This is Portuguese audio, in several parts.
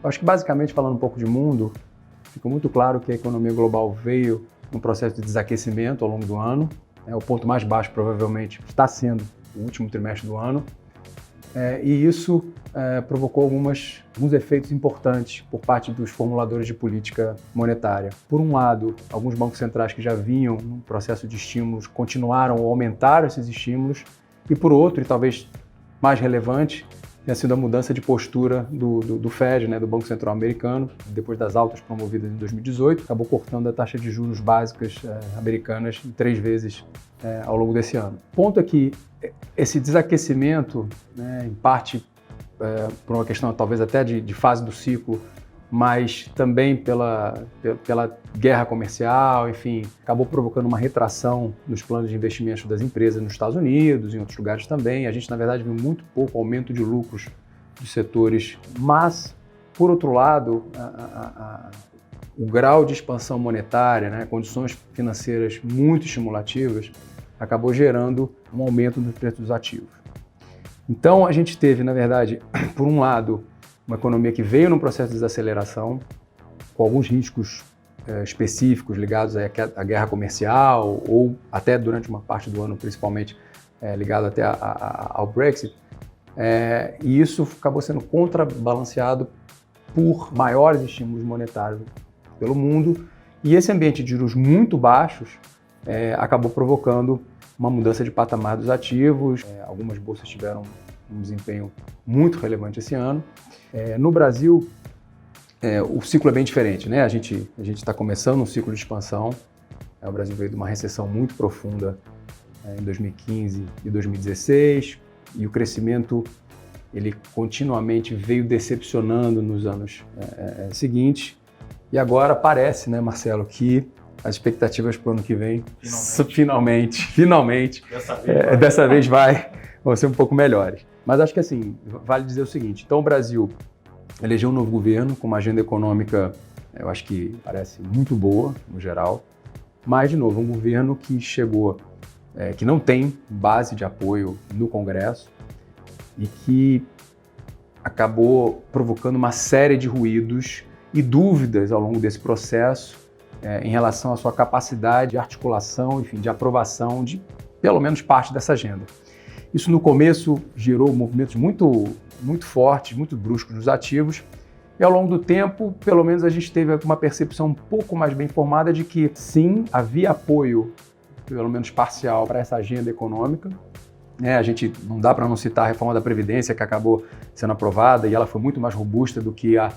Eu acho que basicamente, falando um pouco de mundo, fica muito claro que a economia global veio num processo de desaquecimento ao longo do ano. O ponto mais baixo provavelmente está sendo o último trimestre do ano. E isso provocou alguns efeitos importantes por parte dos formuladores de política monetária. Por um lado, alguns bancos centrais que já vinham num processo de estímulos continuaram ou aumentaram esses estímulos, e por outro, e talvez mais relevante, tem sido a mudança de postura do Fed, do Banco Central Americano, depois das altas promovidas em 2018, acabou cortando a taxa de juros básicas americanas 3 vezes ao longo desse ano. O ponto é que esse desaquecimento, em parte por uma questão talvez até de fase do ciclo, mas também pela guerra comercial, enfim, acabou provocando uma retração nos planos de investimentos das empresas nos Estados Unidos, em outros lugares também. A gente, na verdade, viu muito pouco aumento de lucros dos setores, mas, por outro lado, o grau de expansão monetária, condições financeiras muito estimulativas, acabou gerando um aumento dos preços dos ativos. Então, a gente teve, na verdade, por um lado, uma economia que veio num processo de desaceleração, com alguns riscos específicos ligados à guerra comercial ou até durante uma parte do ano, principalmente ligado até ao Brexit. E isso acabou sendo contrabalanceado por maiores estímulos monetários pelo mundo. E esse ambiente de juros muito baixos acabou provocando uma mudança de patamar dos ativos. Algumas bolsas tiveram um desempenho muito relevante esse ano. No Brasil, o ciclo é bem diferente, A gente está começando um ciclo de expansão. O Brasil veio de uma recessão muito profunda em 2015 e 2016, e o crescimento ele continuamente veio decepcionando nos anos seguintes. E agora parece, Marcelo, que as expectativas para o ano que vem, finalmente, dessa vez vão ser um pouco melhores. Mas acho que assim, vale dizer o seguinte, então o Brasil elegeu um novo governo com uma agenda econômica, eu acho que parece muito boa, no geral, mas, de novo, um governo que chegou, que não tem base de apoio no Congresso e que acabou provocando uma série de ruídos e dúvidas ao longo desse processo em relação à sua capacidade de articulação, enfim, de aprovação de pelo menos parte dessa agenda. Isso no começo gerou movimentos muito fortes, muito bruscos nos ativos, e ao longo do tempo, pelo menos a gente teve uma percepção um pouco mais bem formada de que sim, havia apoio, pelo menos parcial, para essa agenda econômica. A gente não dá para não citar a reforma da Previdência, que acabou sendo aprovada, e ela foi muito mais robusta do que a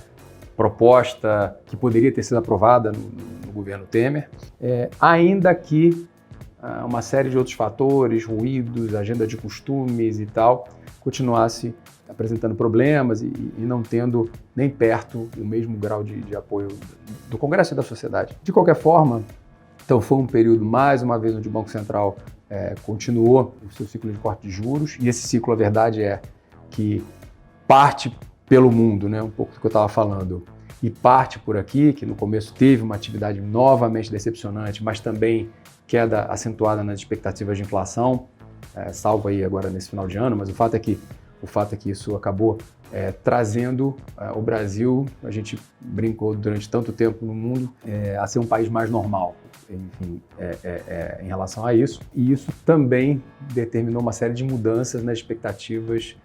proposta que poderia ter sido aprovada no governo Temer, ainda que uma série de outros fatores, ruídos, agenda de costumes e tal, continuasse apresentando problemas e não tendo nem perto o mesmo grau de apoio do Congresso e da sociedade. De qualquer forma, então foi um período, mais uma vez, onde o Banco Central continuou o seu ciclo de corte de juros, e esse ciclo, a verdade é que parte pelo mundo, um pouco do que eu estava falando, e parte por aqui, que no começo teve uma atividade novamente decepcionante, mas também queda acentuada nas expectativas de inflação, salvo aí agora nesse final de ano, mas o fato é que isso acabou trazendo o Brasil, a gente brincou durante tanto tempo no mundo, a ser um país mais normal, enfim, em relação a isso. E isso também determinou uma série de mudanças nas expectativas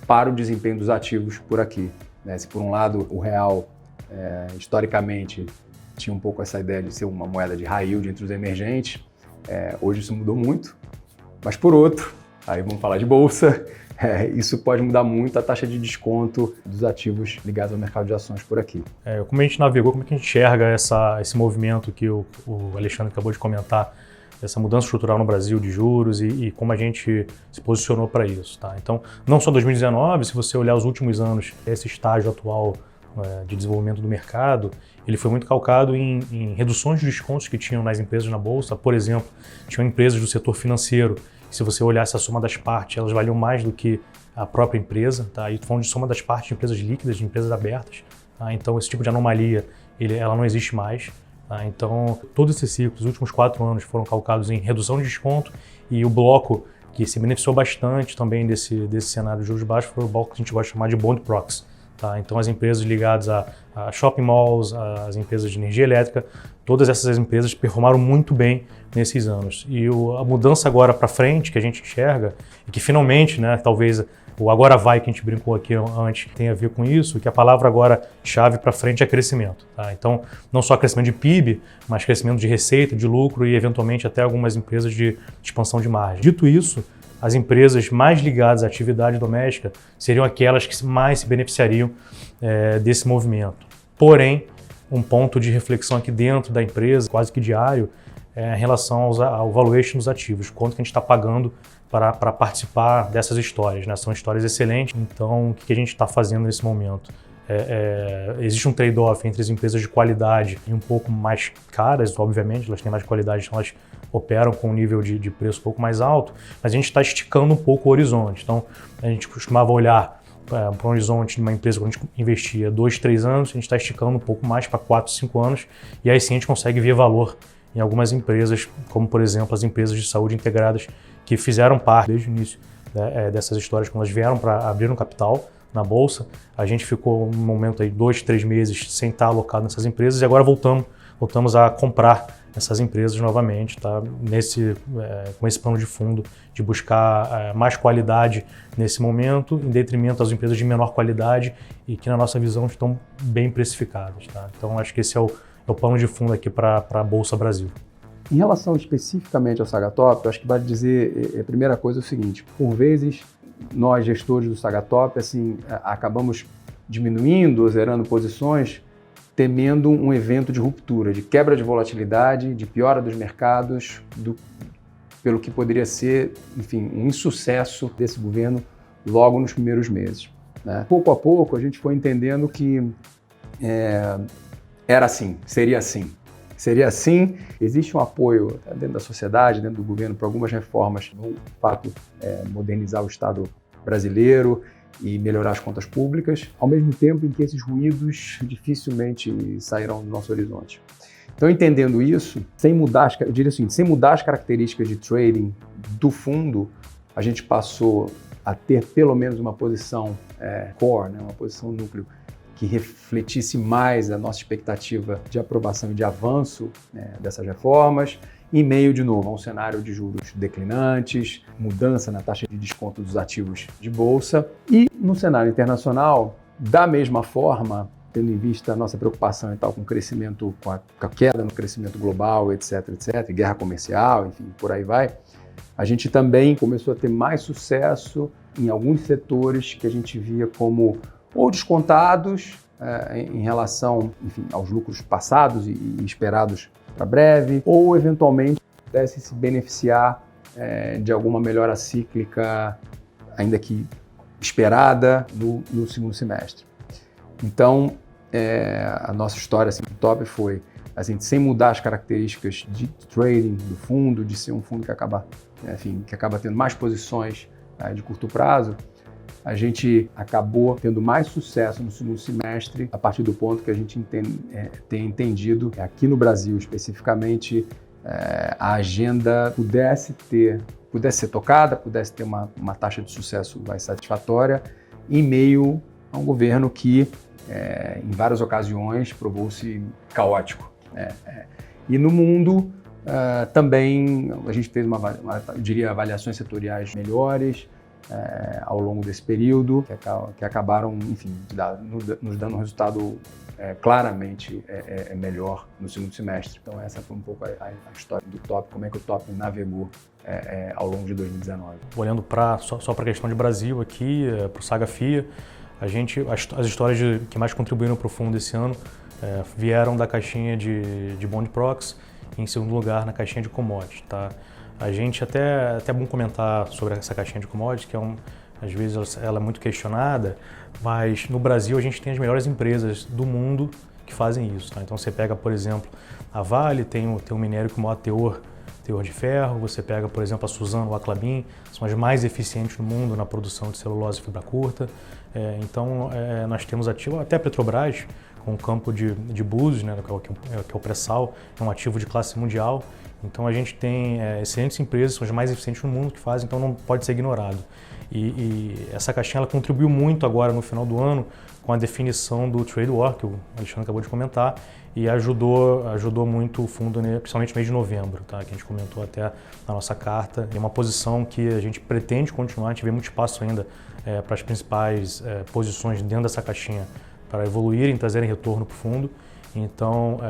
para o desempenho dos ativos por aqui. Se por um lado o real, historicamente, tinha um pouco essa ideia de ser uma moeda de high yield entre os emergentes, hoje isso mudou muito, mas por outro, aí vamos falar de bolsa, isso pode mudar muito a taxa de desconto dos ativos ligados ao mercado de ações por aqui. Como a gente navegou, como é que a gente enxerga esse movimento que o Alexandre acabou de comentar, essa mudança estrutural no Brasil de juros e como a gente se posicionou para isso, tá? Então, não só 2019, se você olhar os últimos anos, esse estágio atual de desenvolvimento do mercado, ele foi muito calcado em reduções de descontos que tinham nas empresas na Bolsa. Por exemplo, tinham empresas do setor financeiro, se você olhasse a soma das partes, elas valiam mais do que a própria empresa, tá? E tô falando de soma das partes de empresas líquidas, de empresas abertas, tá? Então, esse tipo de anomalia, ela não existe mais, tá? Então, todos esses ciclos, os últimos 4 anos, foram calcados em redução de desconto, e o bloco que se beneficiou bastante também desse cenário de juros baixos foi o bloco que a gente gosta de chamar de bond proxy. tá? Então as empresas ligadas a shopping malls, as empresas de energia elétrica, todas essas empresas performaram muito bem nesses anos. E a mudança agora para frente que a gente enxerga, e que finalmente, né, talvez o agora vai que a gente brincou aqui antes tem a ver com isso, que a palavra agora chave para frente é crescimento. Tá? Então, não só crescimento de PIB, mas crescimento de receita, de lucro e, eventualmente, até algumas empresas de expansão de margem. Dito isso, as empresas mais ligadas à atividade doméstica seriam aquelas que mais se beneficiariam desse movimento. Porém, um ponto de reflexão aqui dentro da empresa, quase que diário, em relação ao valuation dos ativos, quanto que a gente está pagando para participar dessas histórias, né? São histórias excelentes, então o que a gente está fazendo nesse momento? Existe um trade-off entre as empresas de qualidade e um pouco mais caras, obviamente, elas têm mais qualidade, então elas operam com um nível de preço um pouco mais alto, mas a gente está esticando um pouco o horizonte. Então, a gente costumava olhar para um horizonte de uma empresa quando a gente investia 2, 3 anos, a gente está esticando um pouco mais para 4, 5 anos, e aí sim a gente consegue ver valor em algumas empresas, como por exemplo as empresas de saúde integradas, que fizeram parte desde o início dessas histórias, quando elas vieram para abrir um capital na Bolsa. A gente ficou um momento aí, 2, 3 meses sem estar alocado nessas empresas e agora voltamos a comprar essas empresas novamente, tá? Com esse plano de fundo de buscar mais qualidade nesse momento, em detrimento das empresas de menor qualidade e que na nossa visão estão bem precificadas. Tá? Então acho que esse é o plano de fundo aqui para a Bolsa Brasil. Em relação especificamente ao Sagatop, eu acho que vale dizer, a primeira coisa é o seguinte: por vezes, nós gestores do Sagatop, assim, acabamos diminuindo ou zerando posições, temendo um evento de ruptura, de quebra de volatilidade, de piora dos mercados, pelo que poderia ser, enfim, um insucesso desse governo logo nos primeiros meses, né? Pouco a pouco, a gente foi entendendo que era assim, seria assim. Seria assim, existe um apoio dentro da sociedade, dentro do governo, para algumas reformas, no fato modernizar o Estado brasileiro e melhorar as contas públicas, ao mesmo tempo em que esses ruídos dificilmente sairão do nosso horizonte. Então, entendendo isso, sem mudar as características de trading do fundo, a gente passou a ter pelo menos uma posição core, né, uma posição núcleo, que refletisse mais a nossa expectativa de aprovação e de avanço dessas reformas, em meio, de novo, a um cenário de juros declinantes, mudança na taxa de desconto dos ativos de bolsa. E no cenário internacional, da mesma forma, tendo em vista a nossa preocupação e tal com o crescimento, com a queda no crescimento global, etc., guerra comercial, enfim, por aí vai, a gente também começou a ter mais sucesso em alguns setores que a gente via como ou descontados em relação, enfim, aos lucros passados e esperados para breve, ou eventualmente pudesse se beneficiar de alguma melhora cíclica, ainda que esperada, no segundo semestre. Então, a nossa história assim, no top foi, assim, sem mudar as características de trading do fundo, de ser um fundo que acaba tendo mais posições de curto prazo, a gente acabou tendo mais sucesso no segundo semestre a partir do ponto que a gente tem entendido que aqui no Brasil, especificamente, a agenda pudesse ser tocada, pudesse ter uma taxa de sucesso mais satisfatória em meio a um governo que, em várias ocasiões, provou-se caótico. E no mundo, também, a gente fez eu diria, avaliações setoriais melhores, ao longo desse período, que acabaram, enfim, nos dando um resultado claramente melhor no segundo semestre. Então essa foi um pouco a história do top, como é que o top navegou ao longo de 2019. Olhando só para a questão de Brasil aqui, para o Saga FIA, as histórias que mais contribuíram para o fundo esse ano vieram da caixinha de Bond Proxy e, em segundo lugar, na caixinha de commodities, tá? A gente até é bom comentar sobre essa caixinha de commodities, que às vezes ela é muito questionada, mas no Brasil a gente tem as melhores empresas do mundo que fazem isso. Tá? Então você pega, por exemplo, a Vale, tem um minério com maior teor de ferro, você pega, por exemplo, a Suzano ou a Klabin, são as mais eficientes no mundo na produção de celulose e fibra curta. Então nós temos ativo, até a Petrobras, com o campo de Búzios, né, que é o pré-sal, é um ativo de classe mundial. Então a gente tem excelentes empresas, são as mais eficientes no mundo que fazem, então não pode ser ignorado. E essa caixinha ela contribuiu muito agora no final do ano com a definição do Trade War, que o Alexandre acabou de comentar, e ajudou muito o fundo, né, principalmente no mês de novembro, tá, que a gente comentou até na nossa carta. É uma posição que a gente pretende continuar, a gente vê muito espaço ainda para as principais posições dentro dessa caixinha para evoluírem, trazerem retorno para o fundo. Então,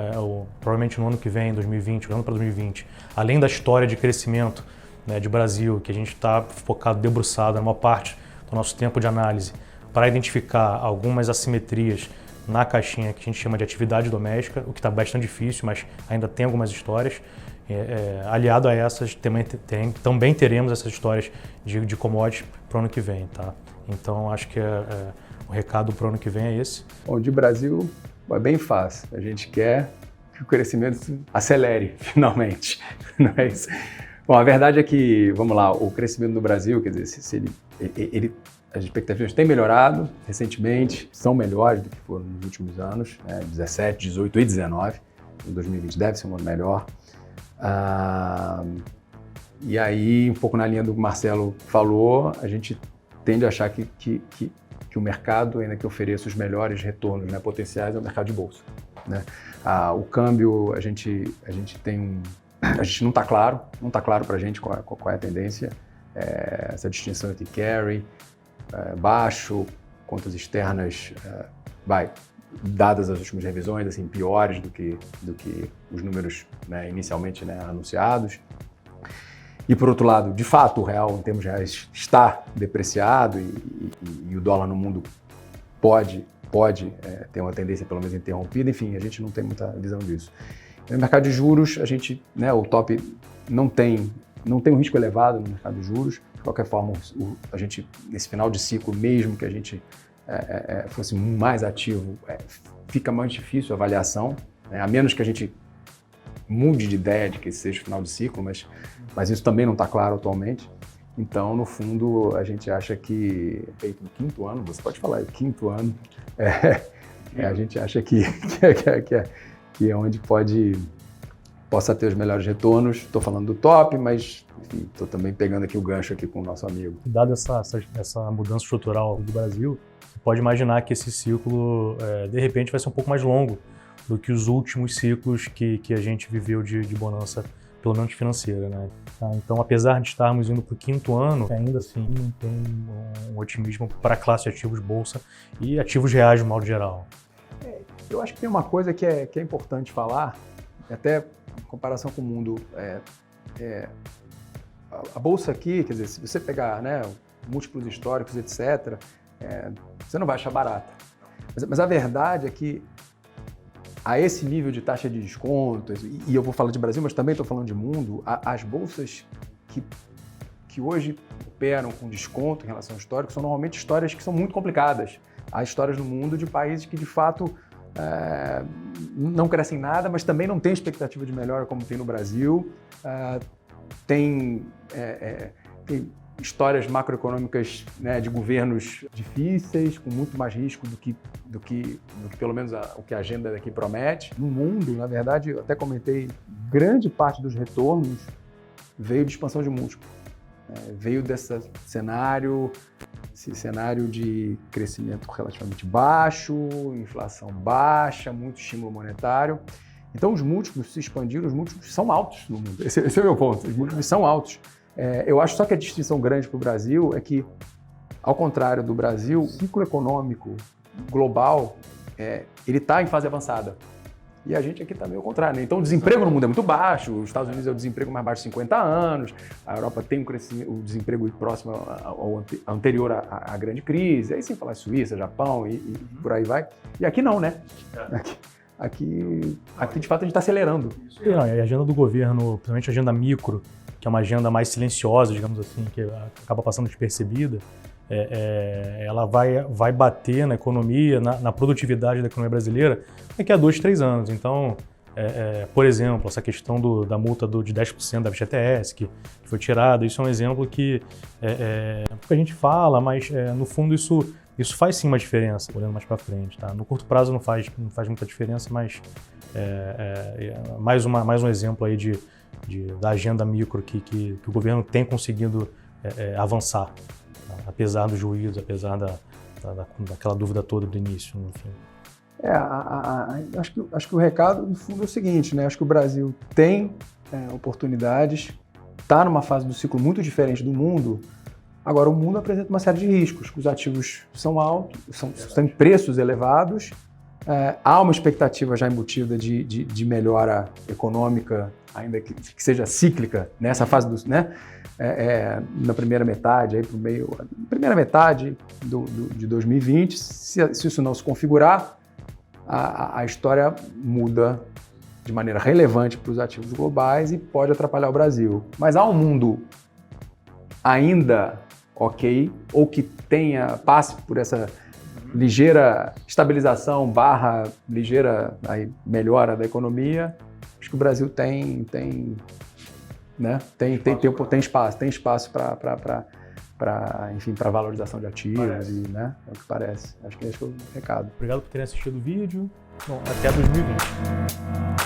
provavelmente no ano que vem, 2020, olhando para 2020, além da história de crescimento, né, de Brasil, que a gente está focado, debruçado na maior parte do nosso tempo de análise, para identificar algumas assimetrias na caixinha que a gente chama de atividade doméstica, o que está bastante difícil, mas ainda tem algumas histórias. Aliado a essas, também teremos essas histórias de commodities para o ano que vem. Tá? Então, acho que o recado para o ano que vem é esse. Bom, de Brasil é bem fácil. A gente quer que o crescimento acelere, finalmente. Não é isso? Bom, a verdade é que, vamos lá, o crescimento no Brasil, quer dizer, as expectativas têm melhorado recentemente, são melhores do que foram nos últimos anos, 17, 18 e 19. Em 2020 deve ser um ano melhor. E aí, um pouco na linha do que o Marcelo falou, a gente tende a achar que o mercado, ainda que ofereça os melhores retornos, né, potenciais, é o mercado de bolsa. Né? O câmbio, a gente não está claro para a gente qual é a tendência, essa distinção entre carry, baixo, contas externas, dadas as últimas revisões, assim, piores do que os números, né, inicialmente, né, anunciados. E, por outro lado, de fato, o real, em termos reais, está depreciado e o dólar no mundo pode ter uma tendência, pelo menos, interrompida. Enfim, a gente não tem muita visão disso. No mercado de juros, a gente, né, o top não tem um risco elevado no mercado de juros. De qualquer forma, a gente, nesse final de ciclo, mesmo que a gente fosse mais ativo, fica mais difícil a avaliação, né, a menos que a gente mude de ideia de que esse seja o final de ciclo, mas isso também não está claro atualmente. Então, no fundo, a gente acha que, feito no quinto ano, você pode falar, quinto ano, a gente acha que é onde possa ter os melhores retornos. Estou falando do top, mas estou também pegando aqui o gancho aqui com o nosso amigo. Dada essa mudança estrutural do Brasil, você pode imaginar que esse ciclo, de repente, vai ser um pouco mais longo do que os últimos ciclos que a gente viveu de bonança, pelo menos financeira. Né? Então, apesar de estarmos indo para o quinto ano, ainda assim não tem um otimismo para a classe de ativos bolsa e ativos reais de modo geral. Eu acho que tem uma coisa que é importante falar, até em comparação com o mundo. A bolsa aqui, quer dizer, se você pegar, né, múltiplos históricos, etc., você não vai achar barata. Mas a verdade é que a esse nível de taxa de desconto, e eu vou falar de Brasil, mas também estou falando de mundo, as bolsas que hoje operam com desconto em relação ao histórico são normalmente histórias que são muito complicadas. Há histórias no mundo de países que, de fato, não crescem nada, mas também não têm expectativa de melhora como tem no Brasil. Tem histórias macroeconômicas, né, de governos difíceis, com muito mais risco do que pelo menos o que a agenda daqui promete. No mundo, na verdade, eu até comentei, grande parte dos retornos veio de expansão de múltiplo. Veio desse cenário de crescimento relativamente baixo, inflação baixa, muito estímulo monetário. Então, os múltiplos se expandiram, os múltiplos são altos no mundo. Esse é o meu ponto, os múltiplos são altos. Eu acho só que a distinção grande para o Brasil é que, ao contrário do Brasil, o ciclo econômico global, ele está em fase avançada. E a gente aqui está meio ao contrário, né? Então, o desemprego no mundo é muito baixo, os Estados Unidos é o desemprego mais baixo de 50 anos, a Europa tem o desemprego próximo ao anterior à grande crise, aí sem falar Suíça, Japão e por aí vai. E aqui não, né? Aqui de fato, a gente está acelerando. E a agenda do governo, principalmente a agenda micro, que é uma agenda mais silenciosa, digamos assim, que acaba passando despercebida, ela vai bater na economia, na produtividade da economia brasileira daqui a 2, 3 anos. Então, por exemplo, essa questão da multa de 10% da FGTS que foi tirada, isso é um exemplo que a gente fala, mas no fundo isso Isso faz sim uma diferença, olhando mais para frente. Tá? No curto prazo não faz muita diferença, mas mais um exemplo aí da agenda micro que o governo tem conseguido avançar, tá? Apesar do juízo, apesar daquela dúvida toda do início, enfim. Acho que o recado, no fundo, é o seguinte, né? Acho que o Brasil tem oportunidades, está numa fase do ciclo muito diferente do mundo. Agora, o mundo apresenta uma série de riscos. Os ativos são altos, têm preços elevados, há uma expectativa já embutida de melhora econômica, ainda que seja cíclica, nessa fase na primeira metade, primeira metade de 2020. Se isso não se configurar, a história muda de maneira relevante para os ativos globais e pode atrapalhar o Brasil. Mas há um mundo ainda ok, ou que passe por essa ligeira estabilização / ligeira melhora da economia. Acho que o Brasil tem espaço para valorização de ativos, é o que parece. Acho que esse é o recado. Obrigado por terem assistido o vídeo. Bom, até 2020.